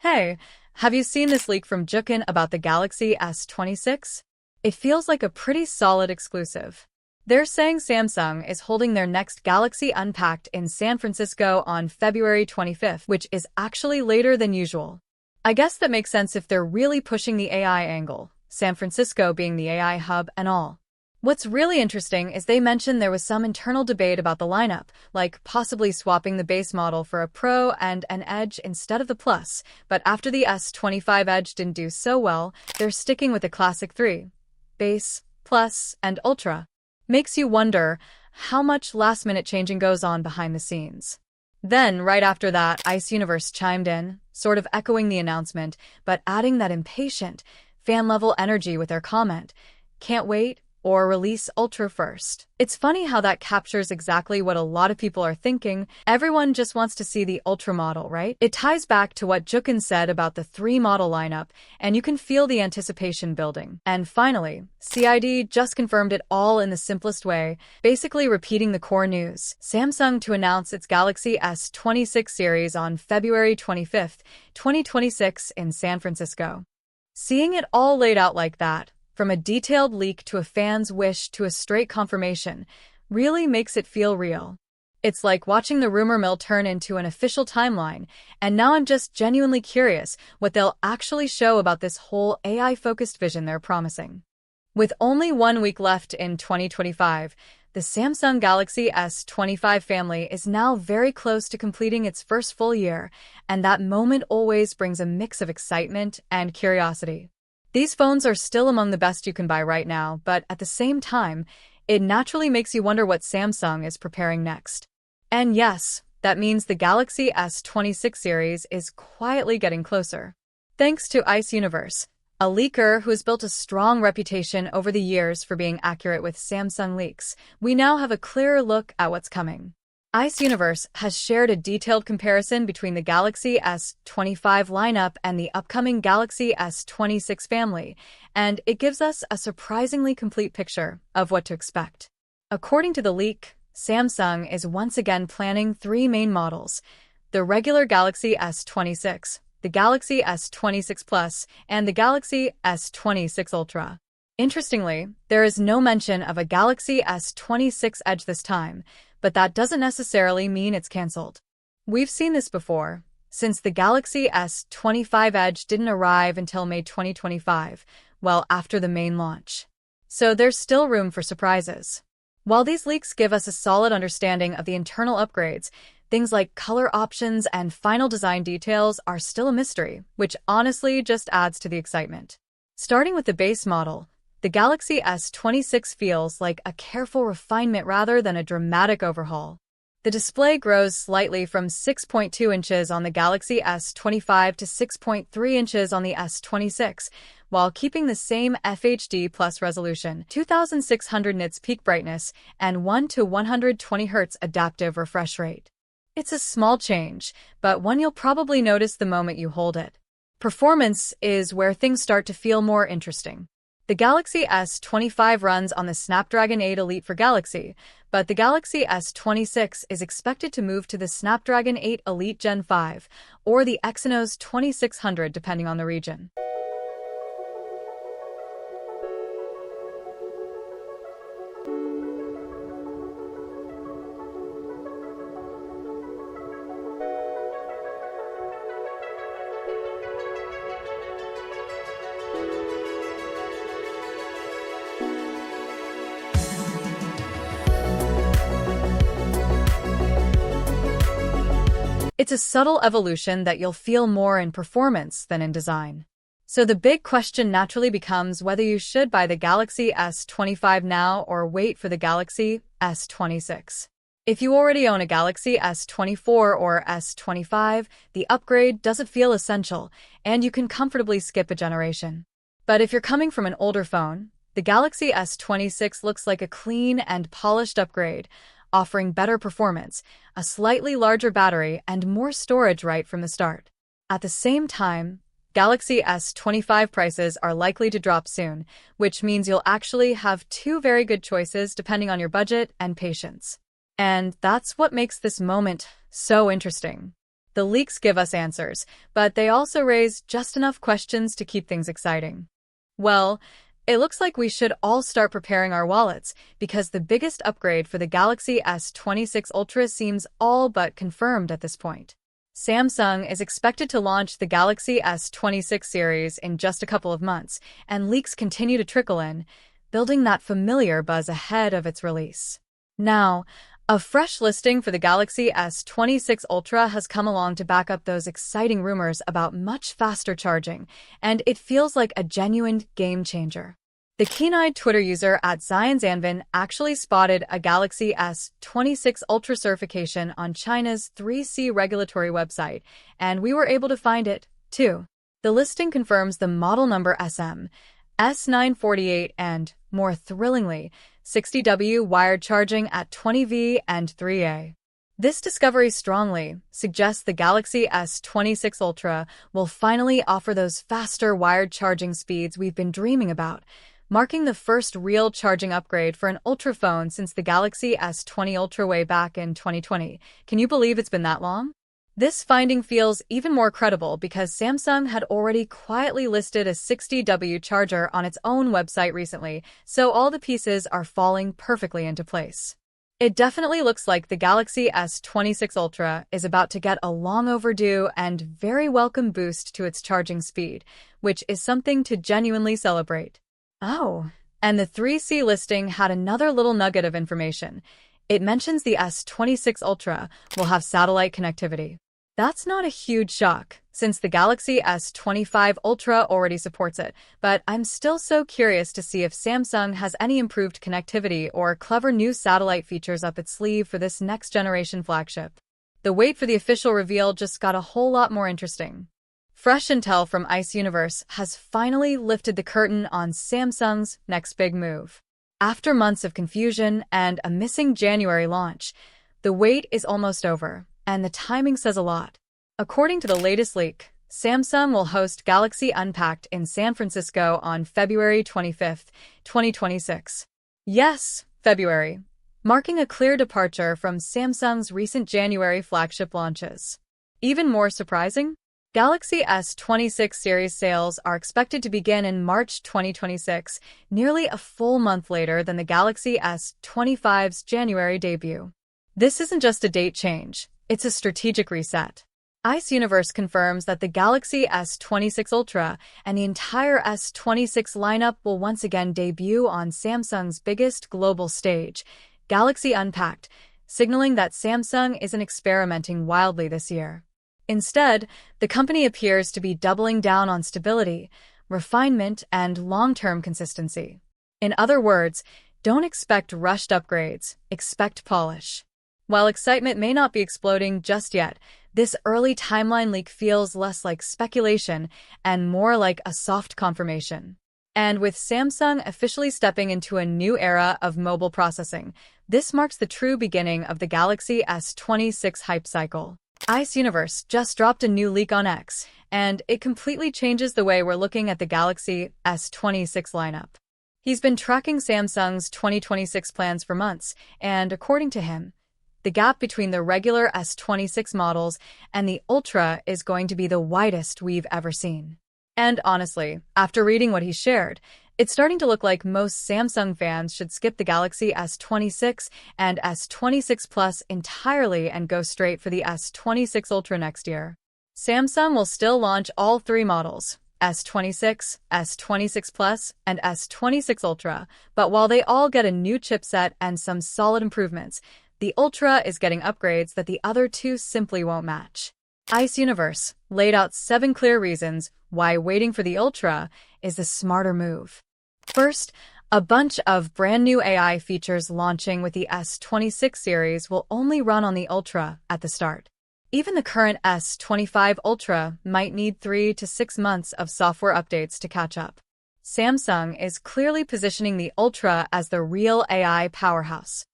Hey, have you seen this leak from Jukin about the Galaxy S26? It feels like a pretty solid exclusive. They're saying Samsung is holding their next Galaxy Unpacked in San Francisco on February 25th, which is actually later than usual. I guess that makes sense if they're really pushing the AI angle, San Francisco being the AI hub and all. What's really interesting is they mentioned there was some internal debate about the lineup, like possibly swapping the base model for a Pro and an Edge instead of the Plus, but after the S25 Edge didn't do so well, they're sticking with the classic three: Base, Plus, and Ultra. Makes you wonder how much last-minute changing goes on behind the scenes. Then, right after that, Ice Universe chimed in, sort of echoing the announcement, but adding that impatient, fan-level energy with their comment, "Can't wait," or "Release Ultra first." It's funny how that captures exactly what a lot of people are thinking. Everyone just wants to see the Ultra model, right? It ties back to what Jukin said about the three-model lineup, and you can feel the anticipation building. And finally, CID just confirmed it all in the simplest way, basically repeating the core news. Samsung to announce its Galaxy S26 series on February 25th, 2026 in San Francisco. Seeing it all laid out like that, from a detailed leak to a fan's wish to a straight confirmation, really makes it feel real. It's like watching the rumor mill turn into an official timeline, and now I'm just genuinely curious what they'll actually show about this whole AI-focused vision they're promising. With only 1 week left in 2025, the Samsung Galaxy S25 family is now very close to completing its first full year, and that moment always brings a mix of excitement and curiosity. These phones are still among the best you can buy right now, but at the same time, it naturally makes you wonder what Samsung is preparing next. And yes, that means the Galaxy S26 series is quietly getting closer. Thanks to Ice Universe, a leaker who has built a strong reputation over the years for being accurate with Samsung leaks, we now have a clearer look at what's coming. Ice Universe has shared a detailed comparison between the Galaxy S25 lineup and the upcoming Galaxy S26 family, and it gives us a surprisingly complete picture of what to expect. According to the leak, Samsung is once again planning three main models: the regular Galaxy S26, the Galaxy S26 Plus, and the Galaxy S26 Ultra. Interestingly, there is no mention of a Galaxy S26 Edge this time, but that doesn't necessarily mean it's cancelled. We've seen this before, since the Galaxy S25 Edge didn't arrive until May 2025, well after the main launch. So there's still room for surprises. While these leaks give us a solid understanding of the internal upgrades, things like color options and final design details are still a mystery, which honestly just adds to the excitement. Starting with the base model, the Galaxy S26 feels like a careful refinement rather than a dramatic overhaul. The display grows slightly from 6.2 inches on the Galaxy S25 to 6.3 inches on the S26, while keeping the same FHD Plus resolution, 2600 nits peak brightness, and 1 to 120 Hz adaptive refresh rate. It's a small change, but one you'll probably notice the moment you hold it. Performance is where things start to feel more interesting. The Galaxy S25 runs on the Snapdragon 8 Elite for Galaxy, but the Galaxy S26 is expected to move to the Snapdragon 8 Elite Gen 5 or the Exynos 2600 depending on the region. It's a subtle evolution that you'll feel more in performance than in design. So the big question naturally becomes whether you should buy the Galaxy S25 now or wait for the Galaxy S26. If you already own a Galaxy S24 or S25, the upgrade doesn't feel essential, and you can comfortably skip a generation. But if you're coming from an older phone, the Galaxy S26 looks like a clean and polished upgrade, offering better performance, a slightly larger battery, and more storage right from the start. At the same time, Galaxy S25 prices are likely to drop soon, which means you'll actually have two very good choices depending on your budget and patience. And that's what makes this moment so interesting. The leaks give us answers, but they also raise just enough questions to keep things exciting. Well, it looks like we should all start preparing our wallets, because the biggest upgrade for the Galaxy S26 Ultra seems all but confirmed at this point. Samsung is expected to launch the Galaxy S26 series in just a couple of months, and leaks continue to trickle in, building that familiar buzz ahead of its release. Now, a fresh listing for the Galaxy S26 Ultra has come along to back up those exciting rumors about much faster charging, and it feels like a genuine game changer. The keen-eyed Twitter user @ZionZanvin actually spotted a Galaxy S26 Ultra certification on China's 3C regulatory website, and we were able to find it, too. The listing confirms the model number SM, S948 and, more thrillingly, 60W wired charging at 20V and 3A. This discovery strongly suggests the Galaxy S26 Ultra will finally offer those faster wired charging speeds we've been dreaming about, marking the first real charging upgrade for an Ultra phone since the Galaxy S20 Ultra way back in 2020. Can you believe it's been that long? This finding feels even more credible because Samsung had already quietly listed a 60W charger on its own website recently, so all the pieces are falling perfectly into place. It definitely looks like the Galaxy S26 Ultra is about to get a long overdue and very welcome boost to its charging speed, which is something to genuinely celebrate. Oh, and the 3C listing had another little nugget of information. It mentions the S26 Ultra will have satellite connectivity. That's not a huge shock, since the Galaxy S25 Ultra already supports it, but I'm still so curious to see if Samsung has any improved connectivity or clever new satellite features up its sleeve for this next-generation flagship. The wait for the official reveal just got a whole lot more interesting. Fresh intel from Ice Universe has finally lifted the curtain on Samsung's next big move. After months of confusion and a missing January launch, the wait is almost over, and the timing says a lot. According to the latest leak, Samsung will host Galaxy Unpacked in San Francisco on February 25, 2026. Yes, February, marking a clear departure from Samsung's recent January flagship launches. Even more surprising? Galaxy S26 series sales are expected to begin in March 2026, nearly a full month later than the Galaxy S25's January debut. This isn't just a date change, it's a strategic reset. Ice Universe confirms that the Galaxy S26 Ultra and the entire S26 lineup will once again debut on Samsung's biggest global stage, Galaxy Unpacked, signaling that Samsung isn't experimenting wildly this year. Instead, the company appears to be doubling down on stability, refinement, and long-term consistency. In other words, don't expect rushed upgrades, expect polish. While excitement may not be exploding just yet, this early timeline leak feels less like speculation and more like a soft confirmation. And with Samsung officially stepping into a new era of mobile processing, this marks the true beginning of the Galaxy S26 hype cycle. Ice Universe just dropped a new leak on X, and it completely changes the way we're looking at the Galaxy S26 lineup. He's been tracking Samsung's 2026 plans for months, and according to him, the gap between the regular S26 models and the Ultra is going to be the widest we've ever seen. And honestly, after reading what he shared, it's starting to look like most Samsung fans should skip the Galaxy S26 and S26 Plus entirely and go straight for the S26 Ultra next year. Samsung will still launch all three models, S26, S26 Plus, and S26 Ultra, but while they all get a new chipset and some solid improvements, the Ultra is getting upgrades that the other two simply won't match. Ice Universe laid out 7 clear reasons why waiting for the Ultra is the smarter move. First, a bunch of brand new AI features launching with the S26 series will only run on the Ultra at the start. Even the current S25 Ultra might need 3 to 6 months of software updates to catch up. Samsung is clearly positioning the Ultra as the real AI powerhouse.